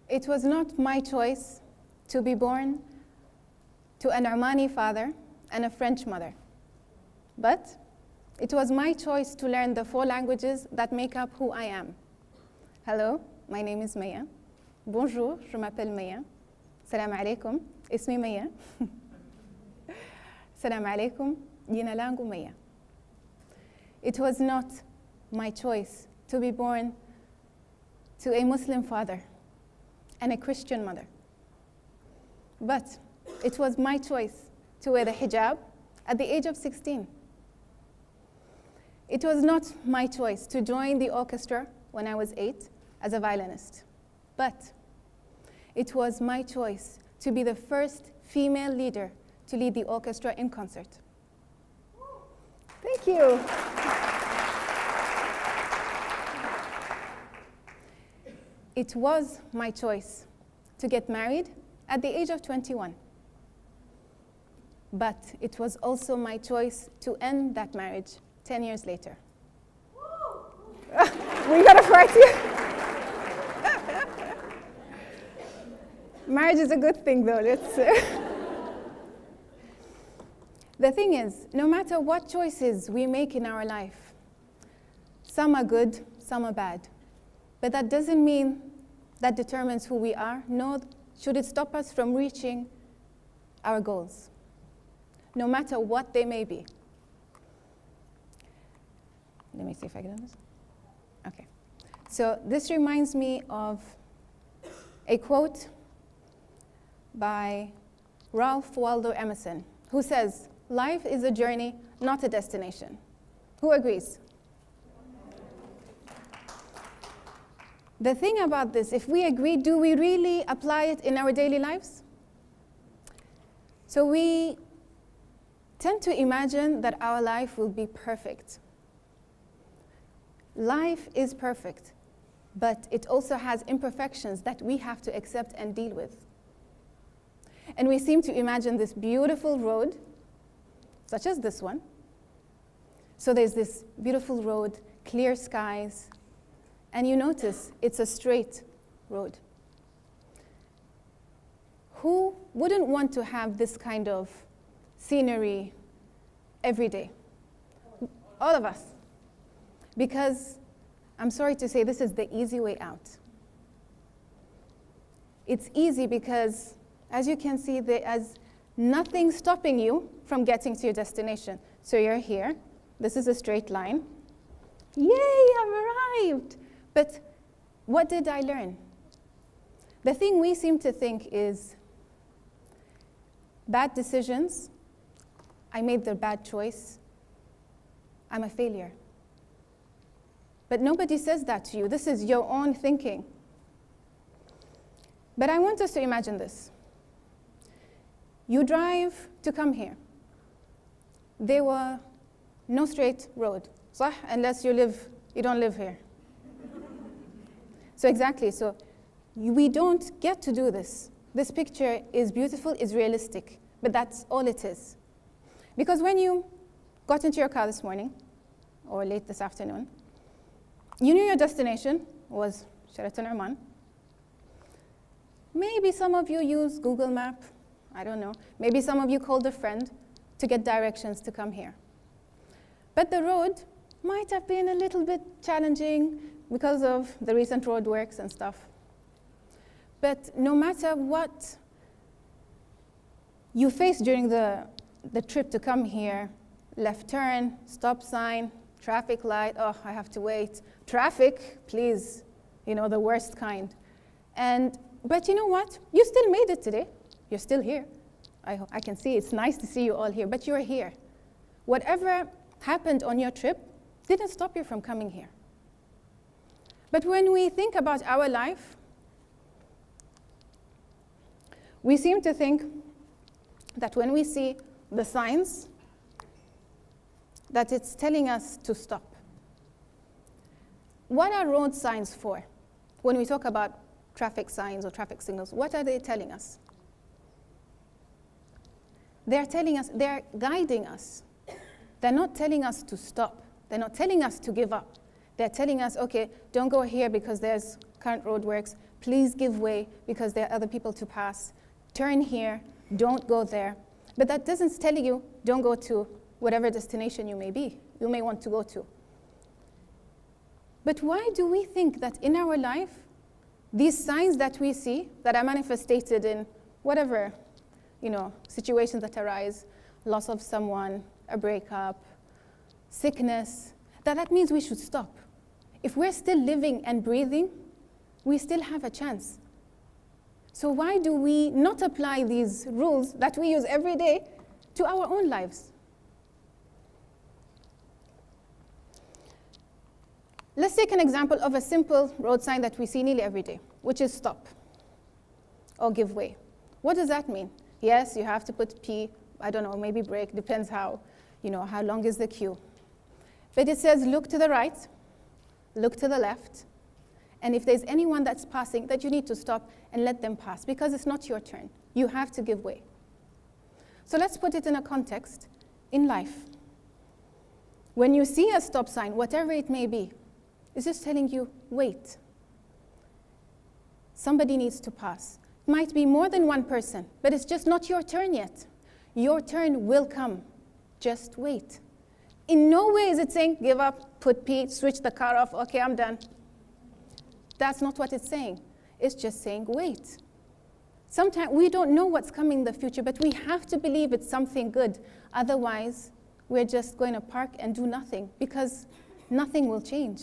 It was not my choice to be born to an Omani father and a French mother. But it was my choice to learn the 4 languages that make up who I am. Hello, my name is Mayya. Bonjour, je m'appelle Mayya. Salam alaikum, ismi Mayya. Salam alaikum, jina langu Mayya. It was not my choice to be born to a Muslim father and a Christian mother. But it was my choice to wear the hijab at the age of 16. It was not my choice to join the orchestra when I was 8 as a violinist. But it was my choice to be the first female leader to lead the orchestra in concert. Thank you. It was my choice to get married at the age of 21. But it was also my choice to end that marriage 10 years later. We gotta fight here. Marriage is a good thing, though. The thing is, no matter what choices we make in our life, some are good, some are bad. But that doesn't mean that determines who we are, nor should it stop us from reaching our goals, no matter what they may be. Let me see if I can do this. Okay. So this reminds me of a quote by Ralph Waldo Emerson, who says, "Life is a journey, not a destination." Who agrees? The thing about this, if we agree, do we really apply it in our daily lives? So we tend to imagine that our life will be perfect. Life is perfect, but it also has imperfections that we have to accept and deal with. And we seem to imagine this beautiful road, such as this one. So there's this beautiful road, clear skies, and you notice it's a straight road. Who wouldn't want to have this kind of scenery every day? All of us. Because, I'm sorry to say, this is the easy way out. It's easy because, as you can see, there is nothing stopping you from getting to your destination. So you're here. This is a straight line. Yay, I've arrived! But what did I learn? The thing we seem to think is bad decisions, I made the bad choice, I'm a failure. But nobody says that to you. This is your own thinking. But I want us to imagine this. You drive to come here. There were no straight road, صح? Unless you don't live here. So exactly, so we don't get to do this. This picture is beautiful, is realistic, but that's all it is. Because when you got into your car this morning, or late this afternoon, you knew your destination was Sheraton Oman. Maybe some of you use Google Map, I don't know. Maybe some of you called a friend to get directions to come here. But the road might have been a little bit challenging because of the recent roadworks and stuff. But no matter what you face during the trip to come here, left turn, stop sign, traffic light, oh, I have to wait. Traffic, please, the worst kind. But you know what? You still made it today. You're still here. I can see it's nice to see you all here, but you're here. Whatever happened on your trip didn't stop you from coming here. But when we think about our life, we seem to think that when we see the signs, that it's telling us to stop. What are road signs for? When we talk about traffic signs or traffic signals, what are they telling us? They're telling us, they're guiding us. They're not telling us to stop. They're not telling us to give up. They're telling us, okay, don't go here because there's current roadworks. please give way because there are other people to pass. Turn here, don't go there. But that doesn't tell you, don't go to whatever destination you may want to go to. But why do we think that in our life, these signs that we see, that are manifested in whatever, situations that arise, loss of someone, a breakup, sickness, that means we should stop. If we're still living and breathing, we still have a chance. So why do we not apply these rules that we use every day to our own lives? Let's take an example of a simple road sign that we see nearly every day, which is stop or give way. What does that mean? Yes, you have to put P, I don't know, maybe break, depends how long is the queue. But it says look to the right, look to the left, and if there's anyone that's passing, that you need to stop and let them pass, because it's not your turn. You have to give way. So let's put it in a context in life. When you see a stop sign, whatever it may be, it's just telling you, wait. Somebody needs to pass. It might be more than one person, but it's just not your turn yet. Your turn will come. Just wait. In no way is it saying, give up, put P, switch the car off, okay, I'm done. That's not what it's saying. It's just saying, wait. Sometimes we don't know what's coming in the future, but we have to believe it's something good. Otherwise, we're just going to park and do nothing, because nothing will change.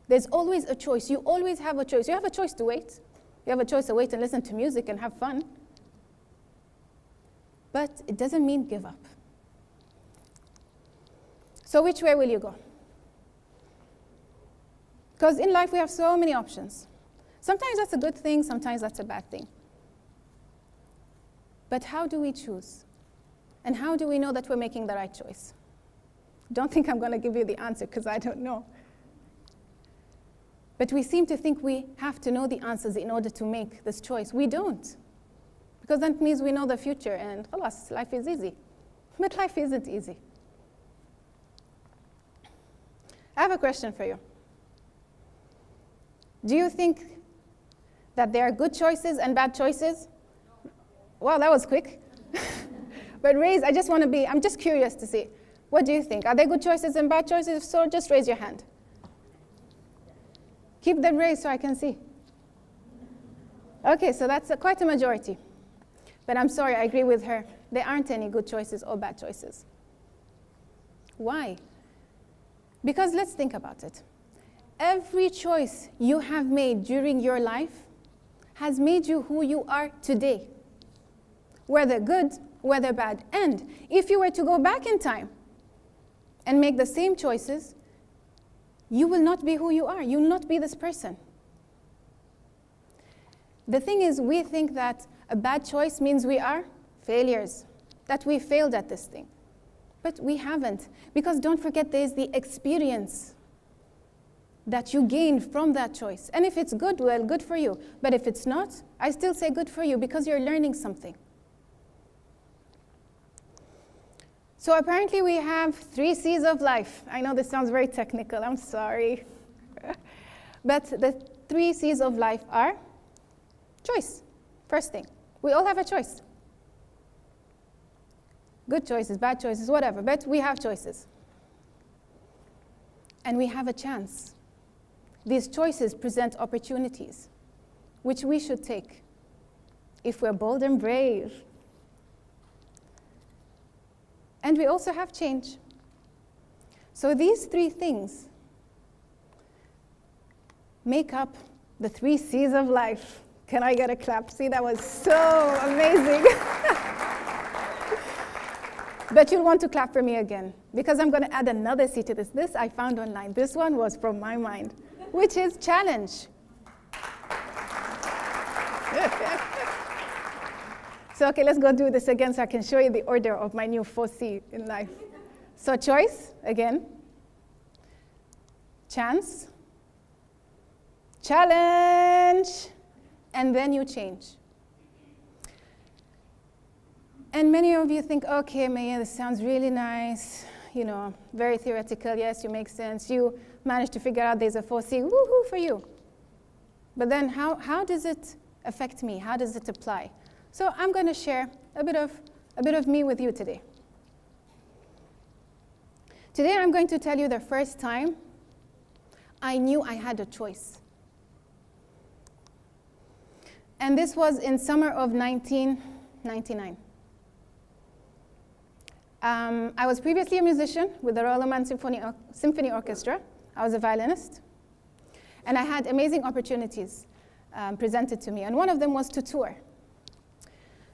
There's always a choice. You always have a choice. You have a choice to wait. You have a choice to wait and listen to music and have fun. But it doesn't mean give up. So which way will you go? Because in life we have so many options. Sometimes that's a good thing, sometimes that's a bad thing. But how do we choose? And how do we know that we're making the right choice? Don't think I'm going to give you the answer, because I don't know. But we seem to think we have to know the answers in order to make this choice. We don't. Because that means we know the future and, alas, life is easy. But life isn't easy. I have a question for you. Do you think that there are good choices and bad choices? Wow, that was quick. But raise, I'm just curious to see. What do you think? Are there good choices and bad choices? If so, just raise your hand. Keep them raised so I can see. Okay, so that's quite a majority. But I'm sorry, I agree with her. There aren't any good choices or bad choices. Why? Because let's think about it. Every choice you have made during your life has made you who you are today. Whether good, whether bad. And if you were to go back in time and make the same choices, you will not be who you are. You will not be this person. The thing is, we think that a bad choice means we are failures, that we failed at this thing. But we haven't. Because don't forget, there's the experience that you gain from that choice. And if it's good, well, good for you. But if it's not, I still say good for you, because you're learning something. So apparently we have 3 C's of life. I know this sounds very technical, I'm sorry. But the 3 C's of life are choice. First thing, we all have a choice. Good choices, bad choices, whatever, but we have choices. And we have a chance. These choices present opportunities, which we should take if we're bold and brave. And we also have change. So these 3 things make up the 3 C's of life. Can I get a clap? See, that was so amazing. But you'll want to clap for me again, because I'm going to add another C to this. This I found online. This one was from my mind, which is challenge. So, okay, let's go do this again so I can show you the order of my new 4C in life. So choice, again. Chance. Challenge. And then you change. And many of you think, okay, Mayya, this sounds really nice. Very theoretical. Yes, you make sense. You managed to figure out there's a 4C. Woohoo for you. But then how does it affect me? How does it apply? So I'm going to share a bit of me with you today. Today I'm going to tell you the first time I knew I had a choice. And this was in summer of 1999. I was previously a musician with the Royal Oman Symphony Orchestra. I was a violinist. And I had amazing opportunities presented to me. And one of them was to tour.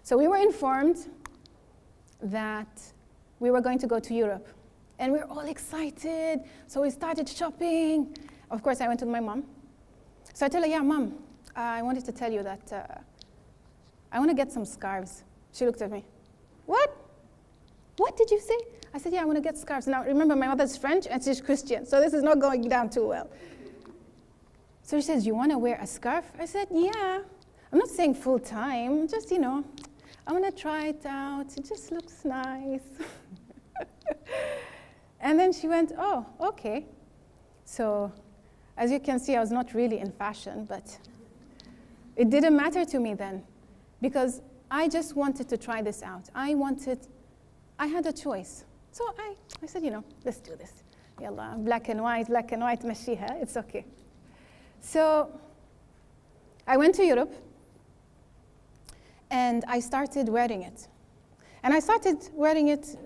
So we were informed that we were going to go to Europe. And we were all excited. So we started shopping. Of course, I went with my mom. So I tell her, yeah, Mom, I wanted to tell you that I want to get some scarves. She looked at me. What? What did you say? I said, yeah, I want to get scarves. Now, remember, my mother's French and she's Christian, so this is not going down too well. So she says, you want to wear a scarf? I said, yeah. I'm not saying full time, just, I want to try it out. It just looks nice. And then she went, oh, okay. So, as you can see, I was not really in fashion, but it didn't matter to me then, because I just wanted to try this out. I had a choice. So I said, let's do this. Yalla, black and white, mashiha, it's okay. So I went to Europe, and I started wearing it. And I started wearing it,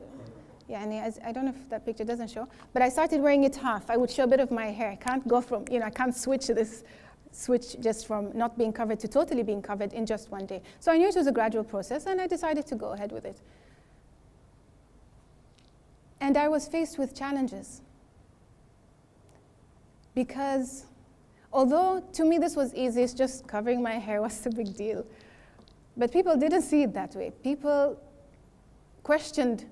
I don't know if that picture doesn't show, but I started wearing it half. I would show a bit of my hair. I can't go from, I can't switch just from not being covered to totally being covered in just one day. So I knew it was a gradual process, and I decided to go ahead with it. And I was faced with challenges. Because although to me this was easy, it's just covering my hair, what's the big deal? But people didn't see it that way. People questioned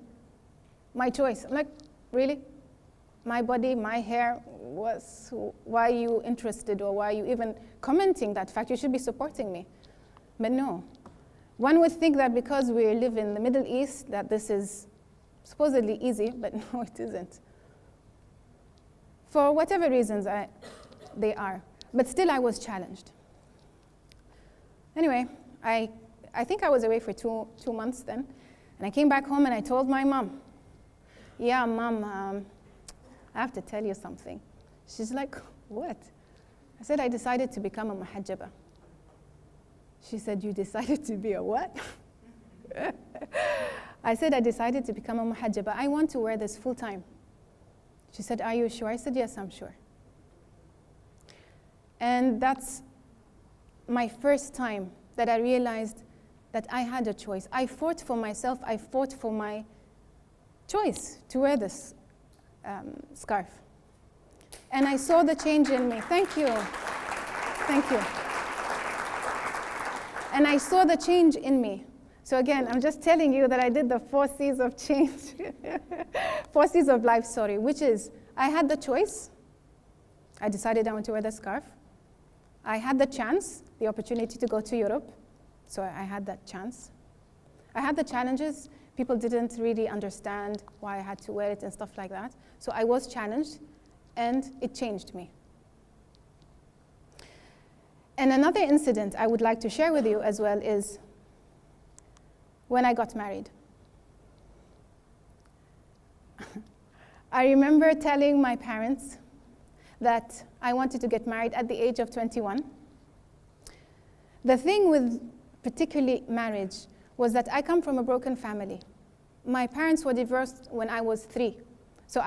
my choice. I'm like, really? My body, my hair, why are you interested, or why are you even commenting that fact? You should be supporting me. But no. One would think that because we live in the Middle East, that this is supposedly easy, but no, it isn't. For whatever reasons they are. But still, I was challenged. Anyway, I think I was away for two months then, and I came back home and I told my mom, yeah, Mom, I have to tell you something. She's like, what? I said, I decided to become a muhajjaba. She said, you decided to be a what? I said, I decided to become a muhajjaba. I want to wear this full time. She said, are you sure? I said, yes, I'm sure. And that's my first time that I realized that I had a choice. I fought for myself. I fought for my choice to wear this scarf. And I saw the change in me. Thank you. Thank you. And I saw the change in me. So again, I'm just telling you that I did the 4 C's of change, 4 C's of life, which is I had the choice. I decided I want to wear the scarf. I had the chance, the opportunity to go to Europe. So I had that chance. I had the challenges. People didn't really understand why I had to wear it and stuff like that. So I was challenged, and it changed me. And another incident I would like to share with you as well is when I got married. I remember telling my parents that I wanted to get married at the age of 21. The thing with particularly marriage was that I come from a broken family. My parents were divorced when I was 3. So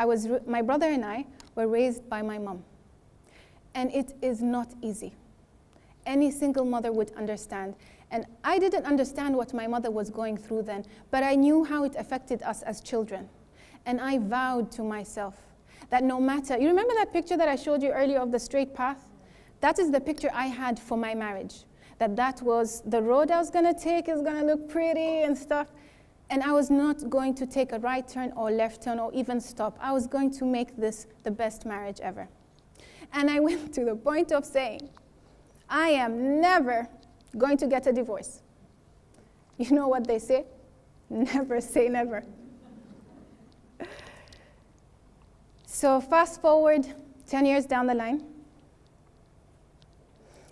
my brother and I were raised by my mom. And it is not easy. Any single mother would understand. And I didn't understand what my mother was going through then, but I knew how it affected us as children. And I vowed to myself that no matter, you remember that picture that I showed you earlier of the straight path? That is the picture I had for my marriage. That was the road I was gonna take, is gonna look pretty and stuff. And I was not going to take a right turn or left turn or even stop. I was going to make this the best marriage ever. And I went to the point of saying, I am never going to get a divorce. You know what they say? Never say never. So fast forward 10 years down the line,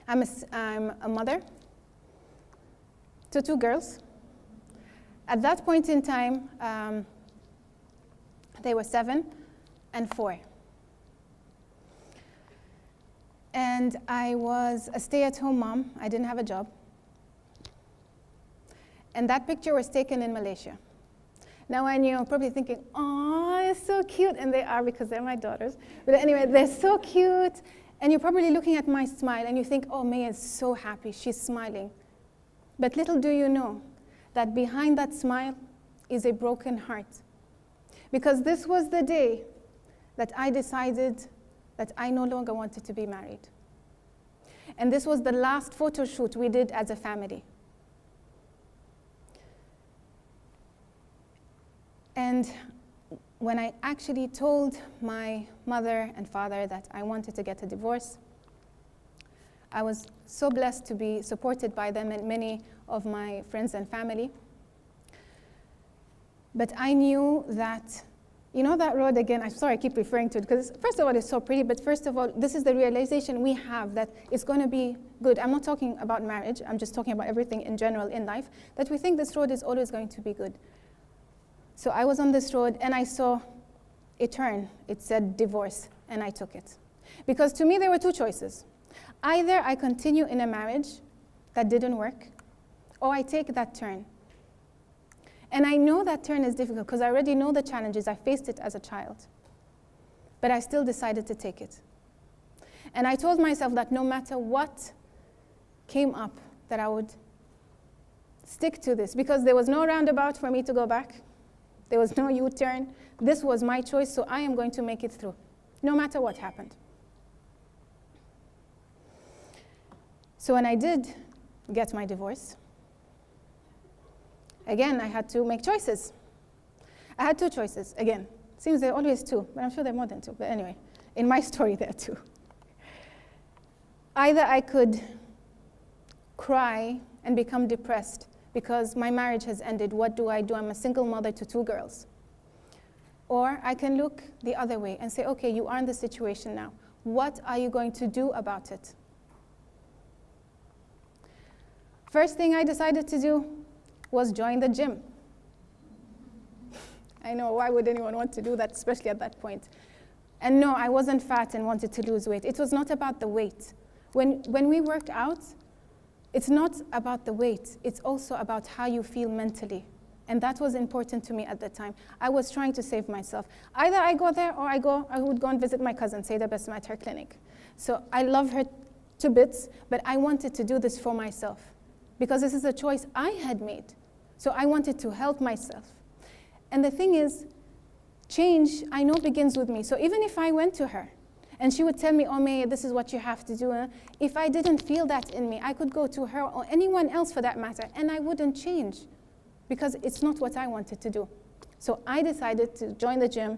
I'm a mother to 2 girls. At that point in time, they were 7 and 4. And I was a stay-at-home mom. I didn't have a job. And that picture was taken in Malaysia. Now I knew, probably thinking, oh, it's so cute. And they are, because they're my daughters. But anyway, they're so cute. And you're probably looking at my smile and you think, oh, Mayya is so happy, she's smiling. But little do you know that behind that smile is a broken heart. Because this was the day that I decided that I no longer wanted to be married. And this was the last photo shoot we did as a family. And when I actually told my mother and father that I wanted to get a divorce, I was so blessed to be supported by them and many of my friends and family. But I knew that, you know that road again, I'm sorry I keep referring to it, because first of all it's so pretty, but first of all, this is the realization we have that it's going to be good. I'm not talking about marriage, I'm just talking about everything in general in life, that we think this road is always going to be good. So I was on this road and I saw a turn. It said divorce, and I took it. Because to me there were 2 choices. Either I continue in a marriage that didn't work, or I take that turn. And I know that turn is difficult because I already know the challenges. I faced it as a child. But I still decided to take it. And I told myself that no matter what came up, that I would stick to this, because there was no roundabout for me to go back. There was no U-turn. This was my choice, so I am going to make it through, no matter what happened. So when I did get my divorce, again, I had to make choices. I had 2 choices. Again, seems there are always 2, but I'm sure there are more than 2. But anyway, in my story, there are 2. Either I could cry and become depressed because my marriage has ended. What do? I'm a single mother to 2 girls. Or I can look the other way and say, okay, you are in this situation now. What are you going to do about it? First thing I decided to do was join the gym. I know, why would anyone want to do that, especially at that point? And no, I wasn't fat and wanted to lose weight. It was not about the weight. When we worked out, it's not about the weight. It's also about how you feel mentally. And that was important to me at the time. I was trying to save myself. Either I go there or I would go and visit my cousin, Sayyida Mayya at her clinic. So I love her to bits, but I wanted to do this for myself because this is a choice I had made. So I wanted to help myself. And the thing is, change, I know, begins with me. So even if I went to her and she would tell me, oh, Mayya, this is what you have to do. If I didn't feel that in me, I could go to her or anyone else for that matter, and I wouldn't change because it's not what I wanted to do. So I decided to join the gym,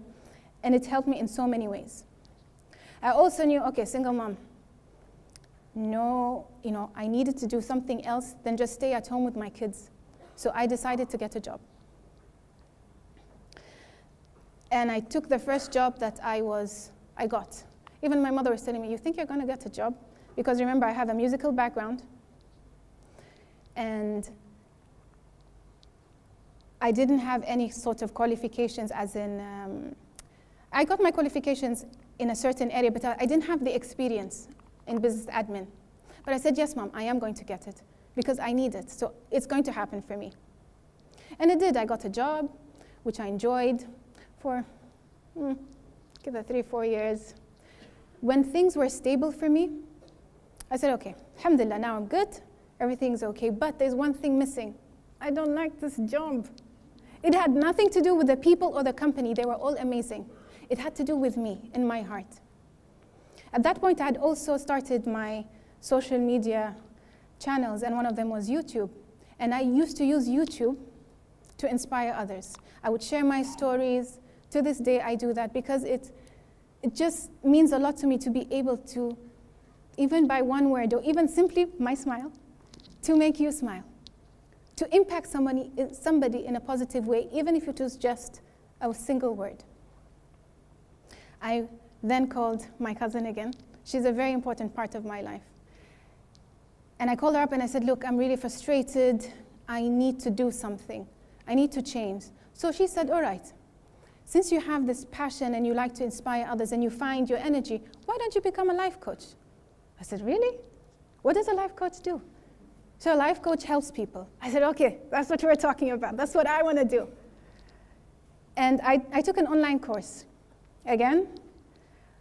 and it helped me in so many ways. I also knew, okay, single mom, no, I needed to do something else than just stay at home with my kids. So I decided to get a job. And I took the first job that I got. Even my mother was telling me, you think you're going to get a job? Because remember, I have a musical background. And I didn't have any sort of qualifications as in, I got my qualifications in a certain area, but I didn't have the experience in business admin. But I said, yes, Mom, I am going to get it because I need it. So it's going to happen for me. And it did. I got a job, which I enjoyed for, give it 3-4 years. When things were stable for me, I said, okay, alhamdulillah, now I'm good. Everything's okay, but there's one thing missing. I don't like this job. It had nothing to do with the people or the company. They were all amazing. It had to do with me and my heart. At that point, I had also started my social media channels, and one of them was YouTube. And I used to use YouTube to inspire others. I would share my stories. To this day, I do that because it just means a lot to me to be able to, even by one word, or even simply my smile, to make you smile. To impact somebody in a positive way, even if it was just a single word. I then called my cousin again. She's a very important part of my life. And I called her up and I said, look, I'm really frustrated. I need to do something. I need to change. So she said, all right, since you have this passion and you like to inspire others and you find your energy, why don't you become a life coach? I said, really? What does a life coach do? So a life coach helps people. I said, okay, that's what we're talking about. That's what I want to do. And I took an online course. Again,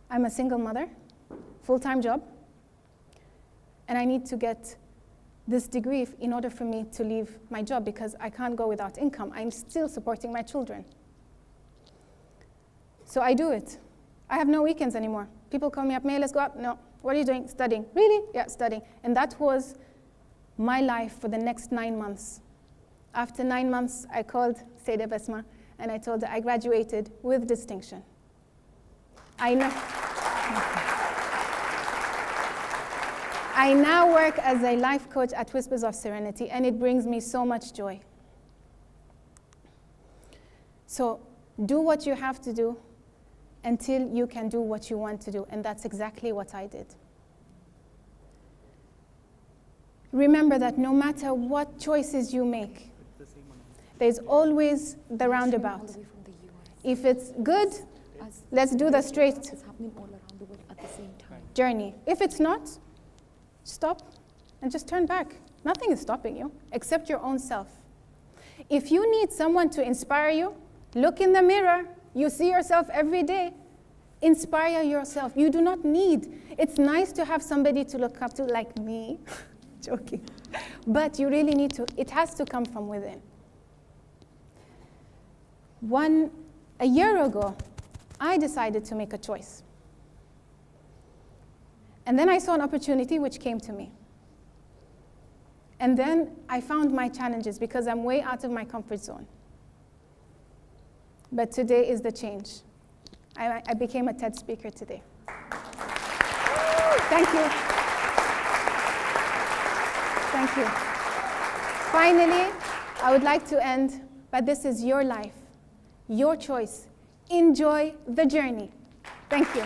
I'm a single mother, full-time job, and I need to get this degree in order for me to leave my job because I can't go without income. I'm still supporting my children. So I do it. I have no weekends anymore. People call me up, Mayya, let's go out. No. What are you doing? Studying. Really? Yeah, studying. And that was my life for the next 9 months. After 9 months, I called Sayyida Basma and I told her I graduated with distinction. I now work as a life coach at Whispers of Serenity, and it brings me so much joy. So do what you have to do until you can do what you want to do, and that's exactly what I did. Remember that no matter what choices you make, there's always the roundabout. If it's good, let's do the straight journey. If it's not, stop and just turn back. Nothing is stopping you except your own self. If you need someone to inspire you, look in the mirror. You see yourself every day. Inspire yourself. You do not need. It's nice to have somebody to look up to like me. Joking. But you really need to. It has to come from within. A year ago, I decided to make a choice. And then I saw an opportunity which came to me. And then I found my challenges because I'm way out of my comfort zone. But today is the change. I became a TED speaker today. Thank you. Thank you. Finally, I would like to end, but this is your life, your choice. Enjoy the journey. Thank you.